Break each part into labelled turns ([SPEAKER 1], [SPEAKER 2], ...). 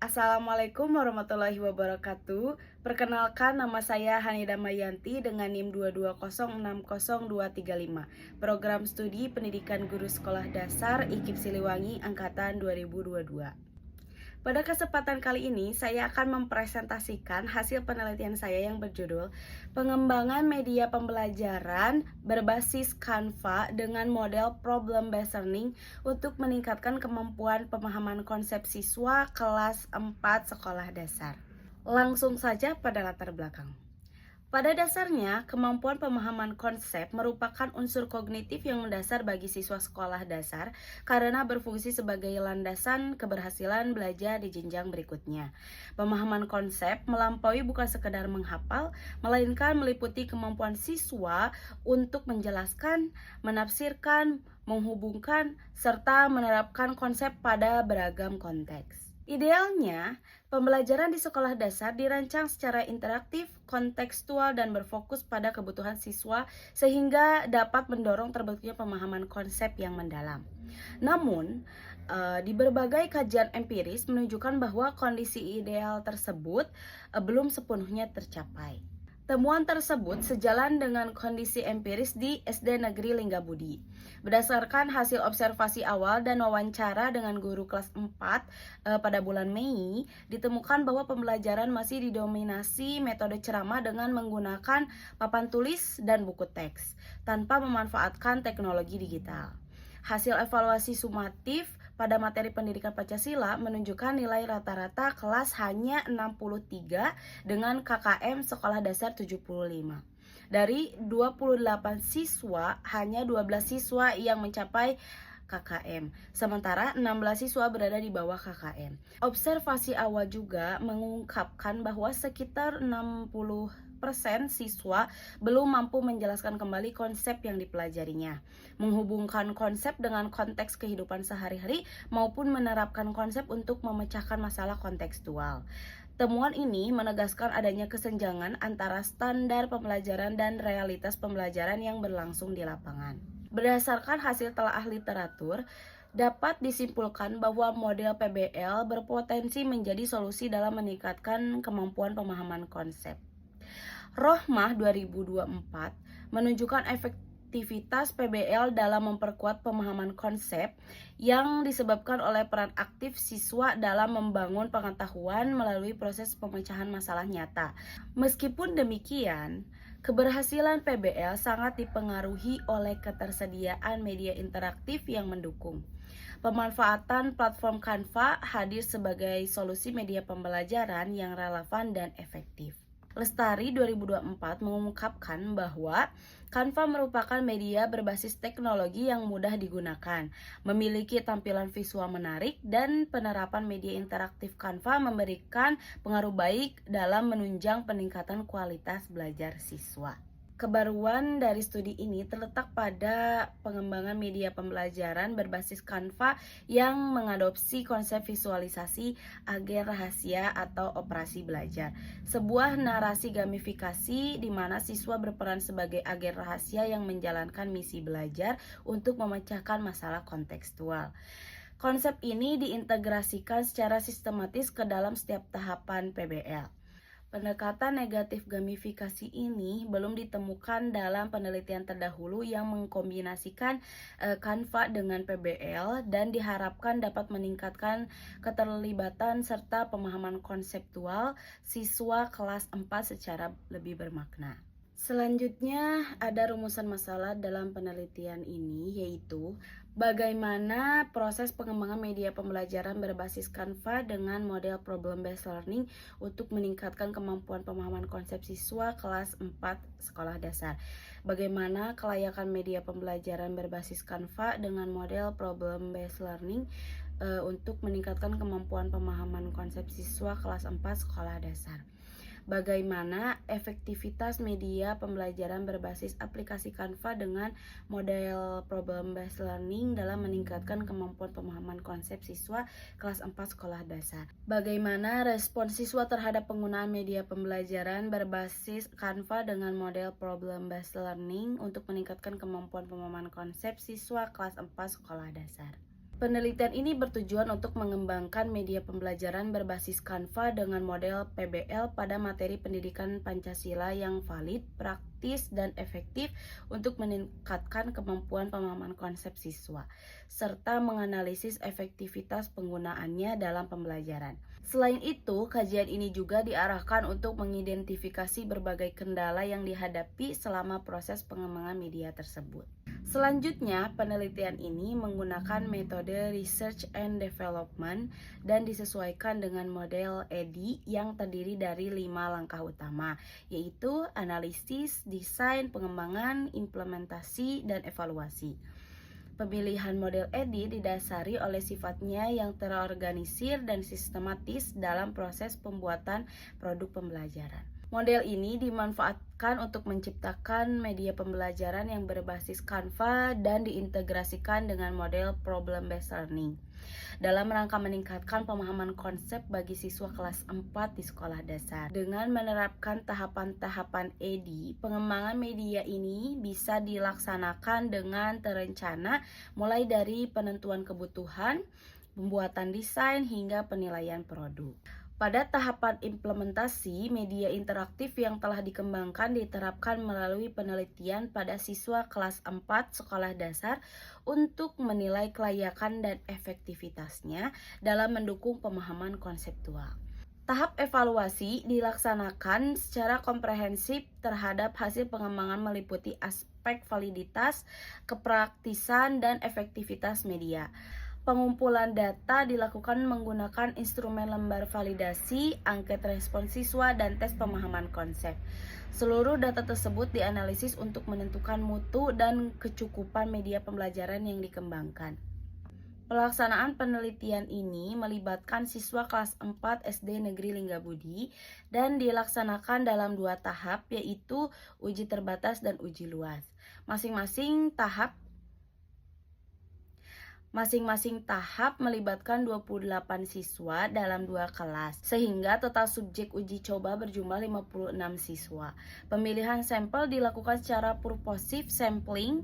[SPEAKER 1] Assalamualaikum warahmatullahi wabarakatuh. Perkenalkan, nama saya Hanida Mayanti dengan NIM 220600235. Program Studi Pendidikan Guru Sekolah Dasar IKIP Siliwangi Angkatan 2022. Pada kesempatan kali ini, saya akan mempresentasikan hasil penelitian saya yang berjudul Pengembangan Media Pembelajaran Berbasis Canva dengan Model Problem Based Learning untuk meningkatkan kemampuan pemahaman konsep siswa kelas 4 sekolah dasar. Langsung saja pada latar belakang. Pada dasarnya, kemampuan pemahaman konsep merupakan unsur kognitif yang mendasar bagi siswa sekolah dasar karena berfungsi sebagai landasan keberhasilan belajar di jenjang berikutnya. Pemahaman konsep melampaui bukan sekedar menghafal, melainkan meliputi kemampuan siswa untuk menjelaskan, menafsirkan, menghubungkan, serta menerapkan konsep pada beragam konteks. Idealnya, pembelajaran di sekolah dasar dirancang secara interaktif, kontekstual, dan berfokus pada kebutuhan siswa sehingga dapat mendorong terbentuknya pemahaman konsep yang mendalam. Namun, di berbagai kajian empiris menunjukkan bahwa kondisi ideal tersebut belum sepenuhnya tercapai. Temuan tersebut sejalan dengan kondisi empiris di SD Negeri Linggabudi. Berdasarkan hasil observasi awal dan wawancara dengan guru kelas 4 pada bulan Mei, ditemukan bahwa pembelajaran masih didominasi metode ceramah dengan menggunakan papan tulis dan buku teks, tanpa memanfaatkan teknologi digital. Hasil evaluasi sumatif pada materi pendidikan Pancasila menunjukkan nilai rata-rata kelas hanya 63 dengan KKM sekolah dasar 75. Dari 28 siswa, hanya 12 siswa yang mencapai KKM, sementara 16 siswa berada di bawah KKM. Observasi awal juga mengungkapkan bahwa sekitar 60% siswa belum mampu menjelaskan kembali konsep yang dipelajarinya, menghubungkan konsep dengan konteks kehidupan sehari-hari maupun menerapkan konsep untuk memecahkan masalah kontekstual. Temuan ini menegaskan adanya kesenjangan antara standar pembelajaran dan realitas pembelajaran yang berlangsung di lapangan. Berdasarkan hasil telaah literatur, dapat disimpulkan bahwa model PBL berpotensi menjadi solusi dalam meningkatkan kemampuan pemahaman konsep. Rohmah 2024 menunjukkan efektivitas PBL dalam memperkuat pemahaman konsep yang disebabkan oleh peran aktif siswa dalam membangun pengetahuan melalui proses pemecahan masalah nyata. Meskipun demikian, keberhasilan PBL sangat dipengaruhi oleh ketersediaan media interaktif yang mendukung. Pemanfaatan platform Canva hadir sebagai solusi media pembelajaran yang relevan dan efektif. Lestari 2024 mengungkapkan bahwa Canva merupakan media berbasis teknologi yang mudah digunakan, memiliki tampilan visual menarik, dan penerapan media interaktif Canva memberikan pengaruh baik dalam menunjang peningkatan kualitas belajar siswa. Kebaruan dari studi ini terletak pada pengembangan media pembelajaran berbasis Canva yang mengadopsi konsep visualisasi agen rahasia atau operasi belajar. Sebuah narasi gamifikasi di mana siswa berperan sebagai agen rahasia yang menjalankan misi belajar untuk memecahkan masalah kontekstual. Konsep ini diintegrasikan secara sistematis ke dalam setiap tahapan PBL. Pendekatan negatif gamifikasi ini belum ditemukan dalam penelitian terdahulu yang mengkombinasikan Canva dengan PBL dan diharapkan dapat meningkatkan keterlibatan serta pemahaman konseptual siswa kelas 4 secara lebih bermakna. Selanjutnya ada rumusan masalah dalam penelitian ini, yaitu bagaimana proses pengembangan media pembelajaran berbasis Canva dengan model problem based learning untuk meningkatkan kemampuan pemahaman konsep siswa kelas 4 sekolah dasar. Bagaimana kelayakan media pembelajaran berbasis Canva dengan model problem based learning untuk meningkatkan kemampuan pemahaman konsep siswa kelas 4 sekolah dasar. Bagaimana efektivitas media pembelajaran berbasis aplikasi Canva dengan model problem based learning dalam meningkatkan kemampuan pemahaman konsep siswa kelas 4 sekolah dasar. Bagaimana respons siswa terhadap penggunaan media pembelajaran berbasis Canva dengan model problem based learning untuk meningkatkan kemampuan pemahaman konsep siswa kelas 4 sekolah dasar. Penelitian ini bertujuan untuk mengembangkan media pembelajaran berbasis Canva dengan model PBL pada materi pendidikan Pancasila yang valid, praktis, dan efektif untuk meningkatkan kemampuan pemahaman konsep siswa, serta menganalisis efektivitas penggunaannya dalam pembelajaran. Selain itu, kajian ini juga diarahkan untuk mengidentifikasi berbagai kendala yang dihadapi selama proses pengembangan media tersebut. Selanjutnya, penelitian ini menggunakan metode Research and Development dan disesuaikan dengan model EDI yang terdiri dari 5 langkah utama, yaitu analisis, desain, pengembangan, implementasi, dan evaluasi. Pemilihan model EDI didasari oleh sifatnya yang terorganisir dan sistematis dalam proses pembuatan produk pembelajaran. Model ini dimanfaatkan untuk menciptakan media pembelajaran yang berbasis Canva dan diintegrasikan dengan model problem-based learning dalam rangka meningkatkan pemahaman konsep bagi siswa kelas 4 di sekolah dasar. Dengan menerapkan tahapan-tahapan EDI, pengembangan media ini bisa dilaksanakan dengan terencana mulai dari penentuan kebutuhan, pembuatan desain, hingga penilaian produk. Pada tahapan implementasi, media interaktif yang telah dikembangkan diterapkan melalui penelitian pada siswa kelas 4 sekolah dasar untuk menilai kelayakan dan efektivitasnya dalam mendukung pemahaman konseptual. Tahap evaluasi dilaksanakan secara komprehensif terhadap hasil pengembangan meliputi aspek validitas, kepraktisan, dan efektivitas media. Pengumpulan data dilakukan menggunakan instrumen lembar validasi, angket respon siswa, dan tes pemahaman konsep. Seluruh data tersebut dianalisis untuk menentukan mutu dan kecukupan media pembelajaran yang dikembangkan. Pelaksanaan penelitian ini melibatkan siswa kelas 4 SD Negeri Linggabudi dan dilaksanakan dalam 2 tahap, yaitu uji terbatas dan uji luas. Masing-masing tahap melibatkan 28 siswa dalam 2 kelas, sehingga total subjek uji coba berjumlah 56 siswa. Pemilihan sampel dilakukan secara purposive sampling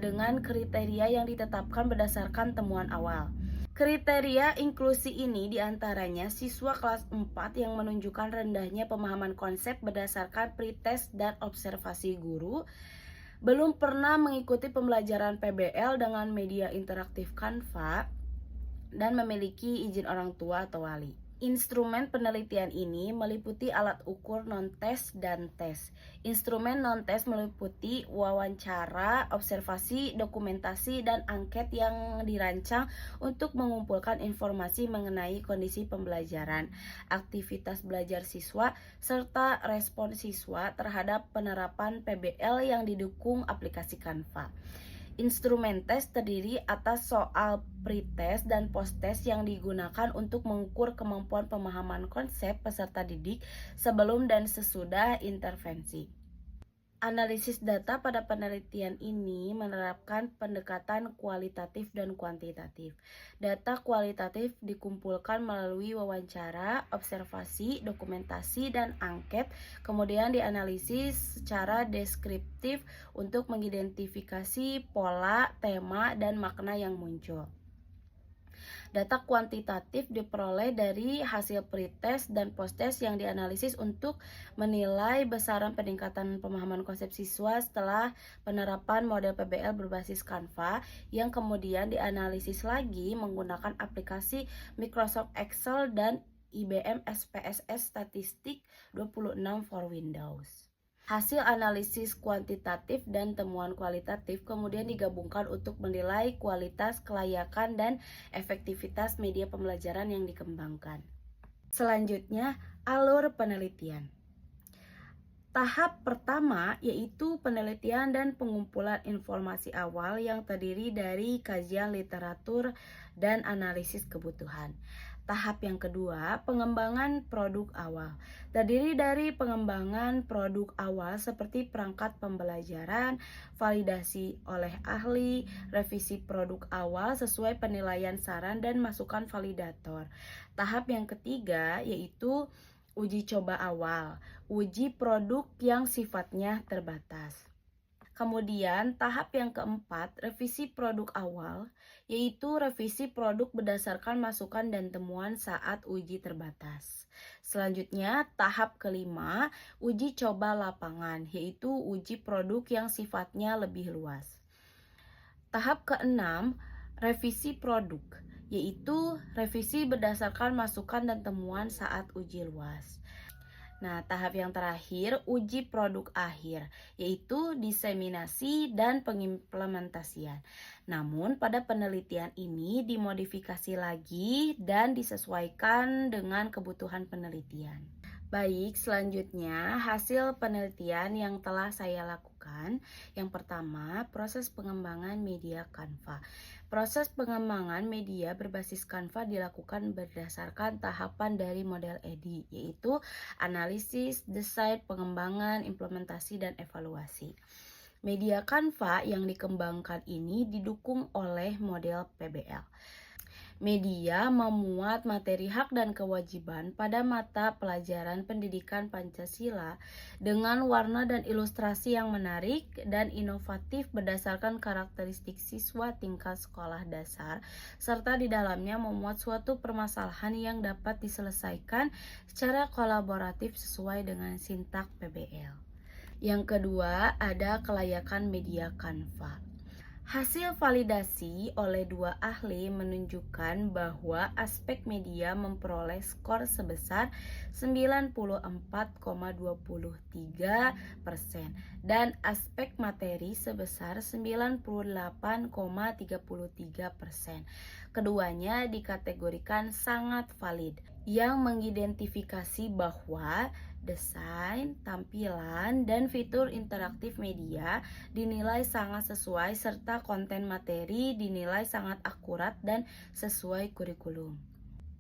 [SPEAKER 1] dengan kriteria yang ditetapkan berdasarkan temuan awal. Kriteria inklusi ini diantaranya siswa kelas 4 yang menunjukkan rendahnya pemahaman konsep berdasarkan pretest dan observasi guru, belum pernah mengikuti pembelajaran PBL dengan media interaktif Canva, dan memiliki izin orang tua atau wali. Instrumen penelitian ini meliputi alat ukur non-tes dan tes. Instrumen non-tes meliputi wawancara, observasi, dokumentasi, dan angket yang dirancang untuk mengumpulkan informasi mengenai kondisi pembelajaran, aktivitas belajar siswa, serta respon siswa terhadap penerapan PBL yang didukung aplikasi Canva. Instrumen tes terdiri atas soal pretest dan posttest yang digunakan untuk mengukur kemampuan pemahaman konsep peserta didik sebelum dan sesudah intervensi. Analisis data pada penelitian ini menerapkan pendekatan kualitatif dan kuantitatif. Data kualitatif dikumpulkan melalui wawancara, observasi, dokumentasi, dan angket, kemudian dianalisis secara deskriptif untuk mengidentifikasi pola, tema, dan makna yang muncul. Data kuantitatif diperoleh dari hasil pretest dan posttest yang dianalisis untuk menilai besaran peningkatan pemahaman konsep siswa setelah penerapan model PBL berbasis Canva, yang kemudian dianalisis lagi menggunakan aplikasi Microsoft Excel dan IBM SPSS Statistik 26 for Windows. Hasil analisis kuantitatif dan temuan kualitatif kemudian digabungkan untuk menilai kualitas, kelayakan, dan efektivitas media pembelajaran yang dikembangkan. Selanjutnya, alur penelitian. Tahap pertama yaitu penelitian dan pengumpulan informasi awal yang terdiri dari kajian literatur dan analisis kebutuhan. Tahap yang kedua, pengembangan produk awal. Terdiri dari pengembangan produk awal seperti perangkat pembelajaran, validasi oleh ahli, revisi produk awal sesuai penilaian saran dan masukan validator. Tahap yang ketiga yaitu uji coba awal, uji produk yang sifatnya terbatas. Kemudian tahap yang keempat, revisi produk awal, yaitu revisi produk berdasarkan masukan dan temuan saat uji terbatas. Selanjutnya, tahap kelima, uji coba lapangan, yaitu uji produk yang sifatnya lebih luas. Tahap keenam, revisi produk, yaitu revisi berdasarkan masukan dan temuan saat uji luas. Nah, tahap yang terakhir, uji produk akhir, yaitu diseminasi dan pengimplementasian. Namun, pada penelitian ini dimodifikasi lagi dan disesuaikan dengan kebutuhan penelitian. Baik, selanjutnya hasil penelitian yang telah saya lakukan. Yang pertama, proses pengembangan media Canva. Proses pengembangan media berbasis Canva dilakukan berdasarkan tahapan dari model EDI, yaitu analisis, desain, pengembangan, implementasi, dan evaluasi. Media Canva yang dikembangkan ini didukung oleh model PBL. Media memuat materi hak dan kewajiban pada mata pelajaran pendidikan Pancasila dengan warna dan ilustrasi yang menarik dan inovatif berdasarkan karakteristik siswa tingkat sekolah dasar, serta di dalamnya memuat suatu permasalahan yang dapat diselesaikan secara kolaboratif sesuai dengan sintak PBL. Yang kedua, ada kelayakan media Canva. Hasil validasi oleh dua ahli menunjukkan bahwa aspek media memperoleh skor sebesar 94,23% dan aspek materi sebesar 98,33%. Keduanya dikategorikan sangat valid, yang mengidentifikasi bahwa desain, tampilan, dan fitur interaktif media dinilai sangat sesuai serta konten materi dinilai sangat akurat dan sesuai kurikulum.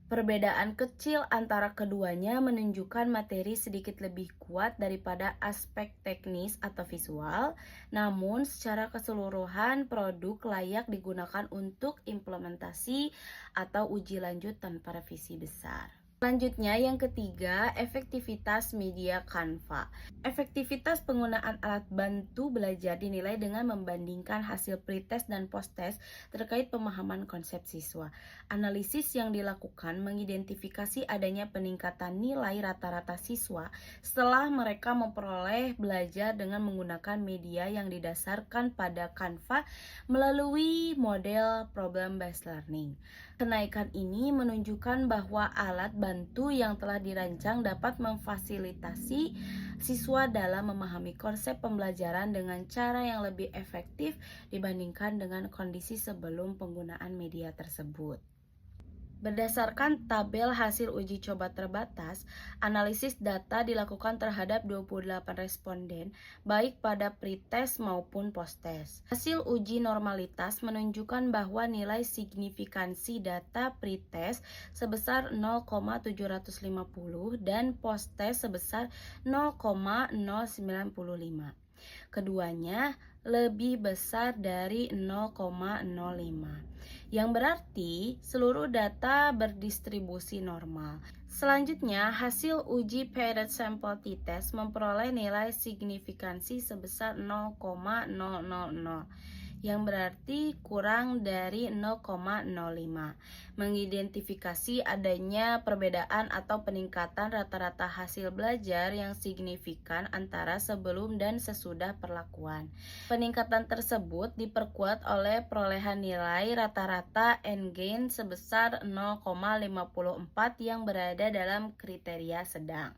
[SPEAKER 1] Perbedaan kecil antara keduanya menunjukkan materi sedikit lebih kuat daripada aspek teknis atau visual, namun secara keseluruhan produk layak digunakan untuk implementasi atau uji lanjut tanpa revisi besar. Selanjutnya yang ketiga, efektivitas media Canva. Efektivitas penggunaan alat bantu belajar dinilai dengan membandingkan hasil pretest dan posttest terkait pemahaman konsep siswa. Analisis yang dilakukan mengidentifikasi adanya peningkatan nilai rata-rata siswa setelah mereka memperoleh belajar dengan menggunakan media yang didasarkan pada Canva melalui model problem based learning. Kenaikan ini menunjukkan bahwa alat bantu yang telah dirancang dapat memfasilitasi siswa dalam memahami konsep pembelajaran dengan cara yang lebih efektif dibandingkan dengan kondisi sebelum penggunaan media tersebut. Berdasarkan tabel hasil uji coba terbatas, analisis data dilakukan terhadap 28 responden, baik pada pretest maupun posttest. Hasil uji normalitas menunjukkan bahwa nilai signifikansi data pretest sebesar 0,750 dan posttest sebesar 0,095. Keduanya lebih besar dari 0,05. Yang berarti seluruh data berdistribusi normal. Selanjutnya, hasil uji paired sample t-test memperoleh nilai signifikansi sebesar 0,000, yang berarti kurang dari 0,05. Mengidentifikasi adanya perbedaan atau peningkatan rata-rata hasil belajar yang signifikan antara sebelum dan sesudah perlakuan. Peningkatan tersebut diperkuat oleh perolehan nilai rata-rata N-gain sebesar 0,54 yang berada dalam kriteria sedang.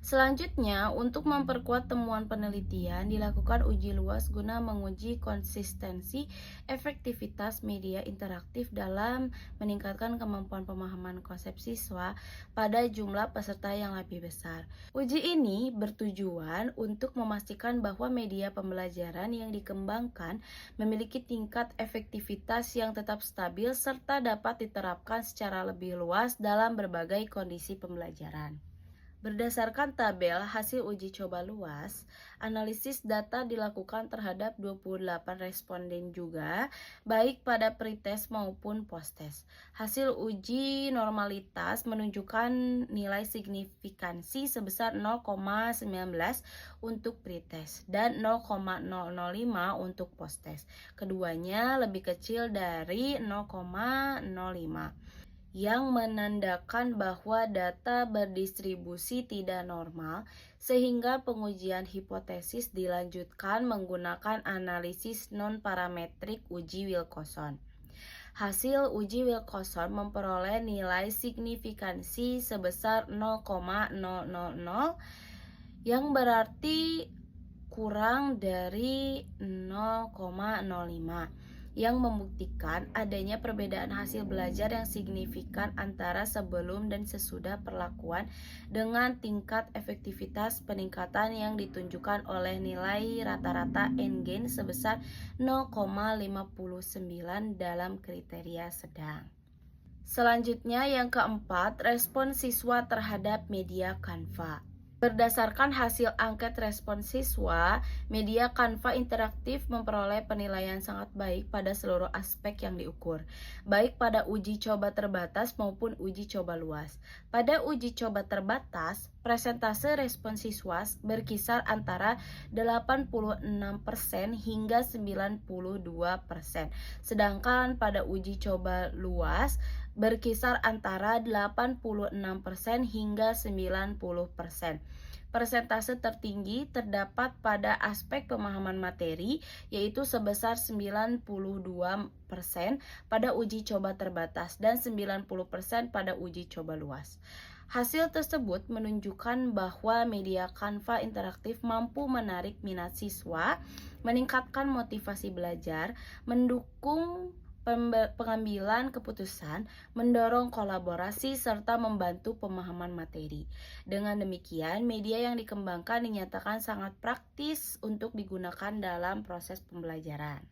[SPEAKER 1] Selanjutnya, untuk memperkuat temuan penelitian, dilakukan uji luas guna menguji konsistensi efektivitas media interaktif dalam meningkatkan kemampuan pemahaman konsep siswa pada jumlah peserta yang lebih besar. Uji ini bertujuan untuk memastikan bahwa media pembelajaran yang dikembangkan memiliki tingkat efektivitas yang tetap stabil serta dapat diterapkan secara lebih luas dalam berbagai kondisi pembelajaran. Berdasarkan tabel hasil uji coba luas, analisis data dilakukan terhadap 28 responden juga, baik pada pretest maupun posttest. Hasil uji normalitas menunjukkan nilai signifikansi sebesar 0,19 untuk pretest dan 0,005 untuk posttest. Keduanya lebih kecil dari 0,05. Yang menandakan bahwa data berdistribusi tidak normal, sehingga pengujian hipotesis dilanjutkan menggunakan analisis non-parametrik uji Wilcoxon. Hasil uji Wilcoxon memperoleh nilai signifikansi sebesar 0,000 yang berarti kurang dari 0,05, yang membuktikan adanya perbedaan hasil belajar yang signifikan antara sebelum dan sesudah perlakuan, dengan tingkat efektivitas peningkatan yang ditunjukkan oleh nilai rata-rata n-gain sebesar 0,59 dalam kriteria sedang. Selanjutnya yang keempat, respon siswa terhadap media Canva. Berdasarkan hasil angket respon siswa, media Canva interaktif memperoleh penilaian sangat baik pada seluruh aspek yang diukur, baik pada uji coba terbatas maupun uji coba luas. Pada uji coba terbatas, persentase respon siswa berkisar antara 86% hingga 92%, sedangkan pada uji coba luas berkisar antara 86% hingga 90%. Persentase tertinggi terdapat pada aspek pemahaman materi, yaitu sebesar 92% pada uji coba terbatas dan 90% pada uji coba luas. Hasil tersebut menunjukkan bahwa media Canva interaktif mampu menarik minat siswa, meningkatkan motivasi belajar, mendukung pengambilan keputusan, mendorong kolaborasi, serta membantu pemahaman materi. Dengan demikian, media yang dikembangkan dinyatakan sangat praktis untuk digunakan dalam proses pembelajaran.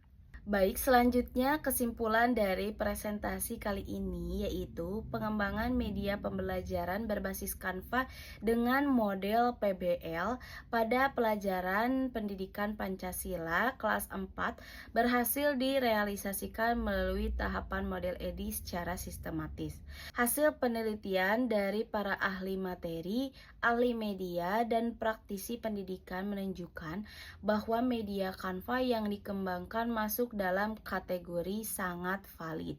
[SPEAKER 1] Baik, selanjutnya kesimpulan dari presentasi kali ini yaitu pengembangan media pembelajaran berbasis Canva dengan model PBL pada pelajaran pendidikan Pancasila kelas 4 berhasil direalisasikan melalui tahapan model EDI secara sistematis. Hasil penelitian dari para ahli materi, ahli media, dan praktisi pendidikan menunjukkan bahwa media Canva yang dikembangkan masuk dalam kategori sangat valid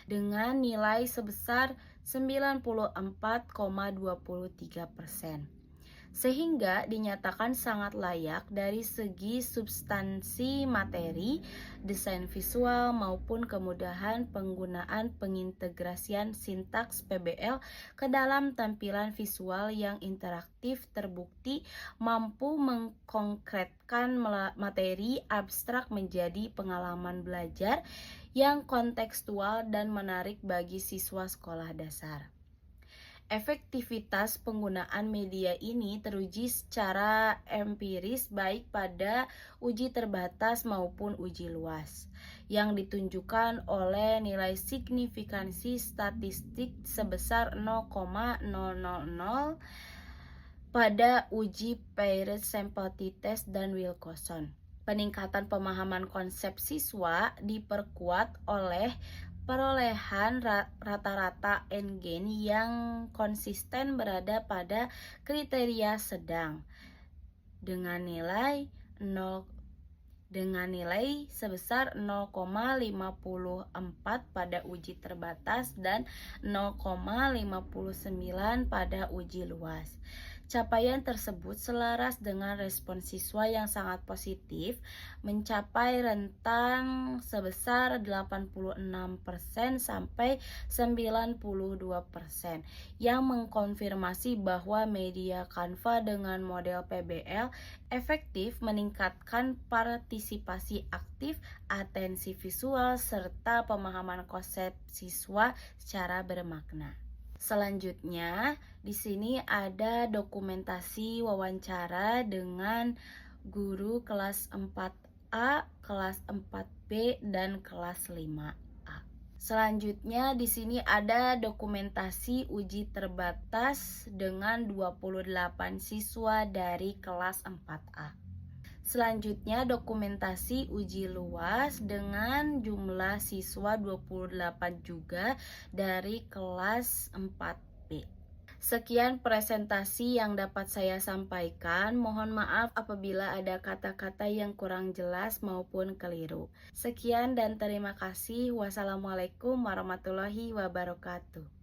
[SPEAKER 1] dengan nilai sebesar 94,23%, sehingga dinyatakan sangat layak dari segi substansi materi, desain visual, maupun kemudahan penggunaan pengintegrasian sintaks PBL ke dalam tampilan visual yang interaktif terbukti mampu mengkonkretkan materi abstrak menjadi pengalaman belajar yang kontekstual dan menarik bagi siswa sekolah dasar. Efektivitas penggunaan media ini teruji secara empiris baik pada uji terbatas maupun uji luas, yang ditunjukkan oleh nilai signifikansi statistik sebesar 0,000 pada uji paired sample t-test dan Wilcoxon. Peningkatan pemahaman konsep siswa diperkuat oleh perolehan rata-rata n-gain yang konsisten berada pada kriteria sedang dengan nilai sebesar 0,54 pada uji terbatas dan 0,59 pada uji luas. Capaian tersebut selaras dengan respon siswa yang sangat positif, mencapai rentang sebesar 86% sampai 92%, yang mengkonfirmasi bahwa media Canva dengan model PBL efektif meningkatkan partisipasi aktif, atensi visual, serta pemahaman konsep siswa secara bermakna. Selanjutnya, di sini ada dokumentasi wawancara dengan guru kelas 4A, kelas 4B, dan kelas 5A. Selanjutnya di sini ada dokumentasi uji terbatas dengan 28 siswa dari kelas 4A. Selanjutnya dokumentasi uji luas dengan jumlah siswa 28 juga dari kelas 4B. Sekian presentasi yang dapat saya sampaikan. Mohon maaf apabila ada kata-kata yang kurang jelas maupun keliru. Sekian dan terima kasih. Wassalamualaikum warahmatullahi wabarakatuh.